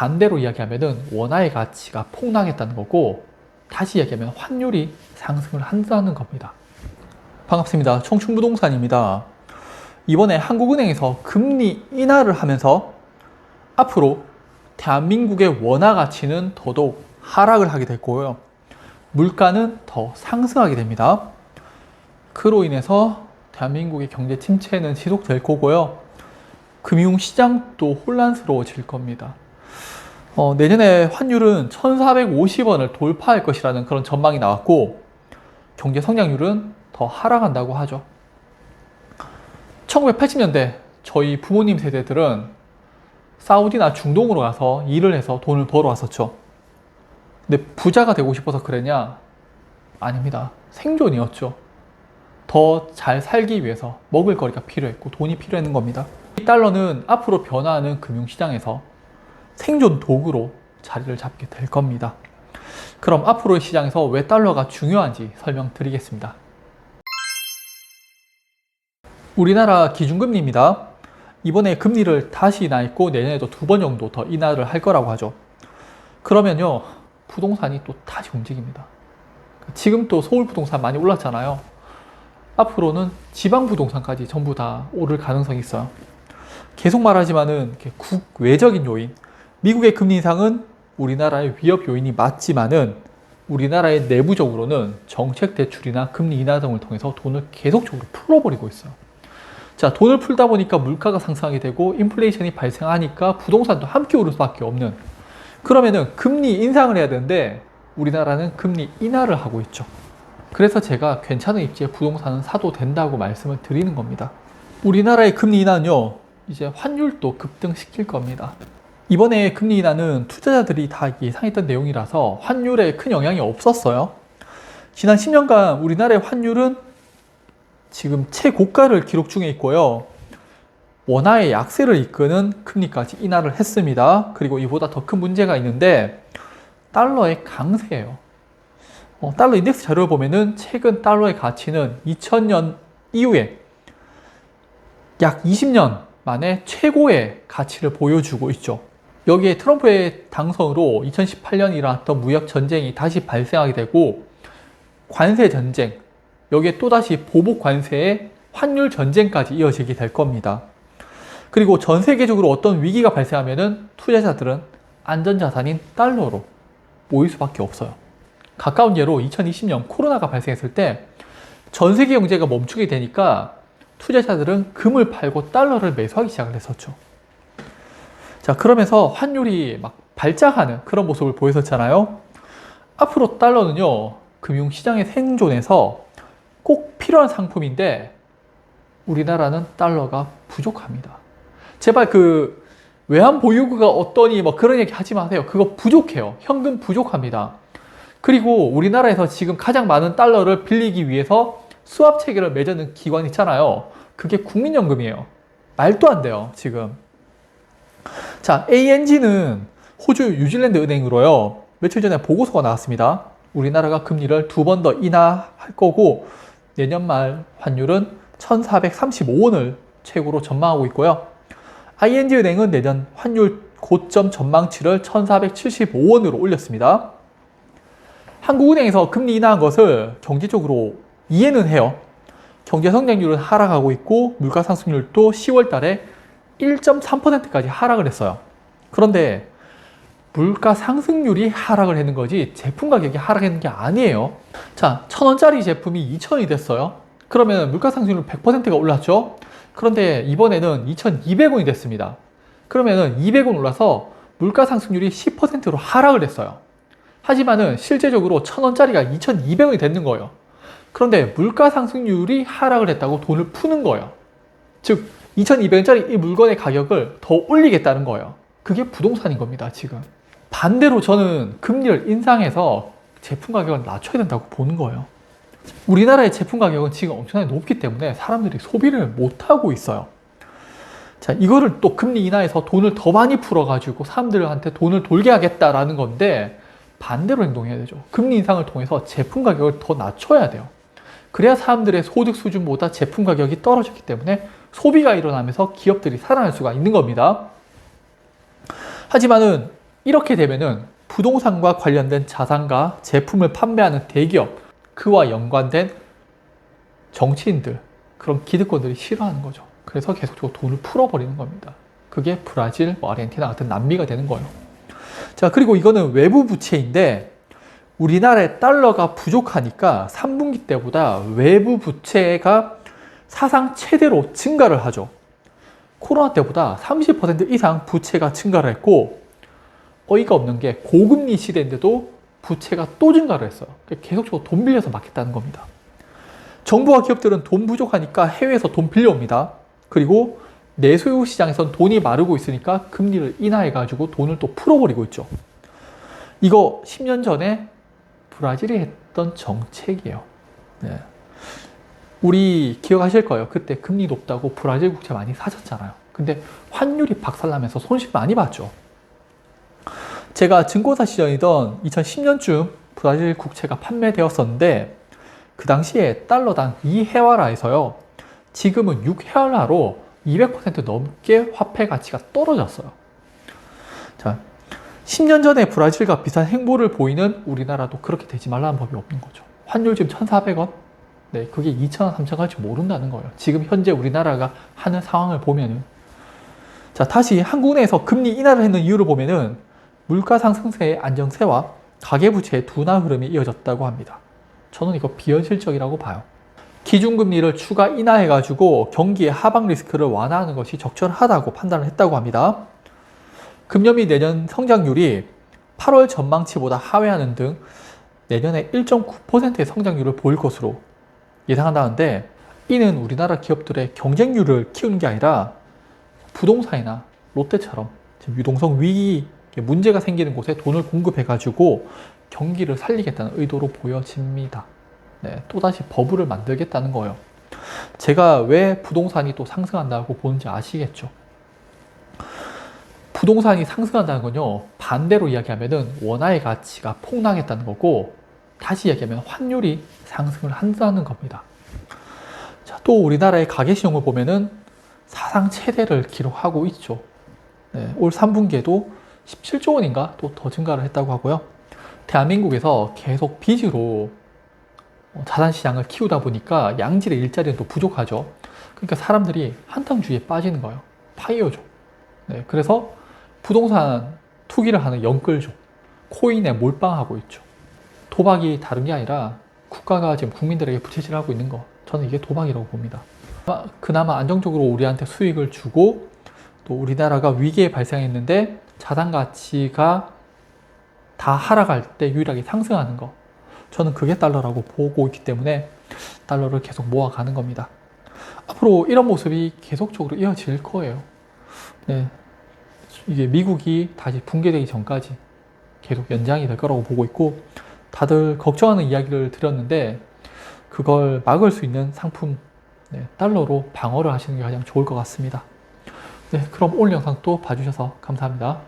반대로 이야기하면은 원화의 가치가 폭락했다는 거고, 다시 이야기하면 환율이 상승을 한다는 겁니다. 반갑습니다. 청춘부동산입니다. 이번에 한국은행에서 금리 인하를 하면서 앞으로 대한민국의 원화 가치는 더더욱 하락을 하게 될 거고요. 물가는 더 상승하게 됩니다. 그로 인해서 대한민국의 경제 침체는 지속될 거고요. 금융시장도 혼란스러워질 겁니다. 내년에 환율은 1450원을 돌파할 것이라는 그런 전망이 나왔고, 경제 성장률은 더 하락한다고 하죠. 1980년대 저희 부모님 세대들은 사우디나 중동으로 가서 일을 해서 돈을 벌어왔었죠. 근데 부자가 되고 싶어서 그랬냐? 아닙니다. 생존이었죠. 더 잘 살기 위해서 먹을 거리가 필요했고 돈이 필요했는 겁니다. 이 달러는 앞으로 변화하는 금융시장에서 생존 도구로 자리를 잡게 될 겁니다. 그럼 앞으로의 시장에서 왜 달러가 중요한지 설명드리겠습니다. 우리나라 기준금리입니다. 이번에 금리를 다시 인하했고 내년에도 2번 정도 더 인하를 할 거라고 하죠. 그러면요, 부동산이 또 다시 움직입니다. 지금 또 서울 부동산 많이 올랐잖아요. 앞으로는 지방 부동산까지 전부 다 오를 가능성이 있어요. 계속 말하지만은 국외적인 요인, 미국의 금리 인상은 우리나라의 위협 요인이 맞지만은 우리나라의 내부적으로는 정책 대출이나 금리 인하 등을 통해서 돈을 계속적으로 풀어버리고 있어요. 자, 돈을 풀다 보니까 물가가 상승하게 되고 인플레이션이 발생하니까 부동산도 함께 오를 수밖에 없는, 그러면은 금리 인상을 해야 되는데 우리나라는 금리 인하를 하고 있죠. 그래서 제가 괜찮은 입지에 부동산은 사도 된다고 말씀을 드리는 겁니다. 우리나라의 금리 인하는요, 이제 환율도 급등시킬 겁니다. 이번에 금리 인하는 투자자들이 다 예상했던 내용이라서 환율에 큰 영향이 없었어요. 지난 10년간 우리나라의 환율은 지금 최고가를 기록 중에 있고요. 원화의 약세를 이끄는 금리까지 인하를 했습니다. 그리고 이보다 더 큰 문제가 있는데 달러의 강세예요. 달러 인덱스 자료를 보면은 최근 달러의 가치는 2000년 이후에 약 20년 만에 최고의 가치를 보여주고 있죠. 여기에 트럼프의 당선으로 2018년 일어났던 무역 전쟁이 다시 발생하게 되고 관세 전쟁, 여기에 또다시 보복 관세의 환율 전쟁까지 이어지게 될 겁니다. 그리고 전 세계적으로 어떤 위기가 발생하면은 투자자들은 안전자산인 달러로 모일 수밖에 없어요. 가까운 예로 2020년 코로나가 발생했을 때 전 세계 경제가 멈추게 되니까 투자자들은 금을 팔고 달러를 매수하기 시작을 했었죠. 자, 그러면서 환율이 막 발작하는 그런 모습을 보였었잖아요. 앞으로 달러는요, 금융시장의 생존에서 꼭 필요한 상품인데 우리나라는 달러가 부족합니다. 제발 그 외환 보유고가 어떠니 뭐 그런 얘기 하지 마세요. 그거 부족해요. 현금 부족합니다. 그리고 우리나라에서 지금 가장 많은 달러를 빌리기 위해서 수합 체계를 맺는 기관 있잖아요. 그게 국민연금이에요. 말도 안 돼요, 지금. 자, ANG는 호주 뉴질랜드 은행으로요, 며칠 전에 보고서가 나왔습니다. 우리나라가 금리를 2번 더 인하할 거고 내년 말 환율은 1435원을 최고로 전망하고 있고요. ING 은행은 내년 환율 고점 전망치를 1475원으로 올렸습니다. 한국은행에서 금리 인하한 것을 경제적으로 이해는 해요. 경제 성장률은 하락하고 있고 물가 상승률도 10월 달에 1.3%까지 하락을 했어요. 그런데 물가 상승률이 하락을 했는 거지 제품 가격이 하락했는 게 아니에요. 자, 1,000원짜리 제품이 2,000원이 됐어요. 그러면 물가 상승률 100%가 올랐죠. 그런데 이번에는 2,200원이 됐습니다. 그러면은 200원 올라서 물가 상승률이 10%로 하락을 했어요. 하지만은 실제적으로 1,000원짜리가 2,200원이 됐는 거예요. 그런데 물가 상승률이 하락을 했다고 돈을 푸는 거예요. 즉 2,200원짜리 이 물건의 가격을 더 올리겠다는 거예요. 그게 부동산인 겁니다, 지금. 반대로 저는 금리를 인상해서 제품 가격을 낮춰야 된다고 보는 거예요. 우리나라의 제품 가격은 지금 엄청나게 높기 때문에 사람들이 소비를 못하고 있어요. 자, 이거를 또 금리 인하해서 돈을 더 많이 풀어가지고 사람들한테 돈을 돌게 하겠다라는 건데 반대로 행동해야 되죠. 금리 인상을 통해서 제품 가격을 더 낮춰야 돼요. 그래야 사람들의 소득 수준보다 제품 가격이 떨어졌기 때문에 소비가 일어나면서 기업들이 살아날 수가 있는 겁니다. 하지만은 이렇게 되면은 부동산과 관련된 자산과 제품을 판매하는 대기업, 그와 연관된 정치인들, 그런 기득권들이 싫어하는 거죠. 그래서 계속적으로 돈을 풀어버리는 겁니다. 그게 브라질, 아르헨티나 같은 남미가 되는 거예요. 자, 그리고 이거는 외부 부채인데 우리나라의 달러가 부족하니까 3분기 때보다 외부 부채가 사상 최대로 증가를 하죠. 코로나 때보다 30% 이상 부채가 증가를 했고, 어이가 없는 게 고금리 시대인데도 부채가 또 증가를 했어요. 계속적으로 돈 빌려서 막겠다는 겁니다. 정부와 기업들은 돈 부족하니까 해외에서 돈 빌려옵니다. 그리고 내수요 시장에선 돈이 마르고 있으니까 금리를 인하해가지고 돈을 또 풀어버리고 있죠. 이거 10년 전에 브라질이 했던 정책이에요. 네. 우리 기억하실 거예요. 그때 금리 높다고 브라질 국채 많이 사셨잖아요. 근데 환율이 박살나면서 손실 많이 봤죠. 제가 증권사 시절이던 2010년쯤 브라질 국채가 판매되었었는데 그 당시에 달러당 2헤라에서요. 지금은 6헤라로 200% 넘게 화폐 가치가 떨어졌어요. 자, 10년 전에 브라질과 비슷한 행보를 보이는 우리나라도 그렇게 되지 말라는 법이 없는 거죠. 환율 지금 1,400원? 네, 그게 2,000원, 3,000원 갈지 모른다는 거예요. 지금 현재 우리나라가 하는 상황을 보면은. 자, 다시 한국 내에서 금리 인하를 했는 이유를 보면은 물가 상승세의 안정세와 가계부채의 둔화 흐름이 이어졌다고 합니다. 저는 이거 비현실적이라고 봐요. 기준금리를 추가 인하해가지고 경기의 하방 리스크를 완화하는 것이 적절하다고 판단을 했다고 합니다. 금년 및 내년 성장률이 8월 전망치보다 하회하는 등 내년에 1.9%의 성장률을 보일 것으로 예상한다는데, 이는 우리나라 기업들의 경쟁률을 키우는 게 아니라 부동산이나 롯데처럼 지금 유동성 위기 문제가 생기는 곳에 돈을 공급해가지고 경기를 살리겠다는 의도로 보여집니다. 네, 또다시 버블을 만들겠다는 거예요. 제가 왜 부동산이 또 상승한다고 보는지 아시겠죠? 부동산이 상승한다는 건요, 반대로 이야기하면은 원화의 가치가 폭락했다는 거고, 다시 이야기하면 환율이 상승을 한다는 겁니다. 자, 또 우리나라의 가계 신용을 보면은 사상 최대를 기록하고 있죠. 네, 올 3분기에도 17조 원인가 또 더 증가를 했다고 하고요. 대한민국에서 계속 빚으로 자산시장을 키우다 보니까 양질의 일자리는 또 부족하죠. 그러니까 사람들이 한탕주의에 빠지는 거예요. 파이어죠. 네, 그래서 부동산 투기를 하는 영끌족, 코인에 몰빵하고 있죠. 도박이 다른 게 아니라 국가가 지금 국민들에게 부채질을 하고 있는 거, 저는 이게 도박이라고 봅니다. 그나마 안정적으로 우리한테 수익을 주고 또 우리나라가 위기에 발생했는데 자산 가치가 다 하락할 때 유일하게 상승하는 거, 저는 그게 달러라고 보고 있기 때문에 달러를 계속 모아가는 겁니다. 앞으로 이런 모습이 계속적으로 이어질 거예요. 네, 이게 미국이 다시 붕괴되기 전까지 계속 연장이 될 거라고 보고 있고, 다들 걱정하는 이야기를 드렸는데 그걸 막을 수 있는 상품, 네, 달러로 방어를 하시는 게 가장 좋을 것 같습니다. 네, 그럼 오늘 영상 또 봐주셔서 감사합니다.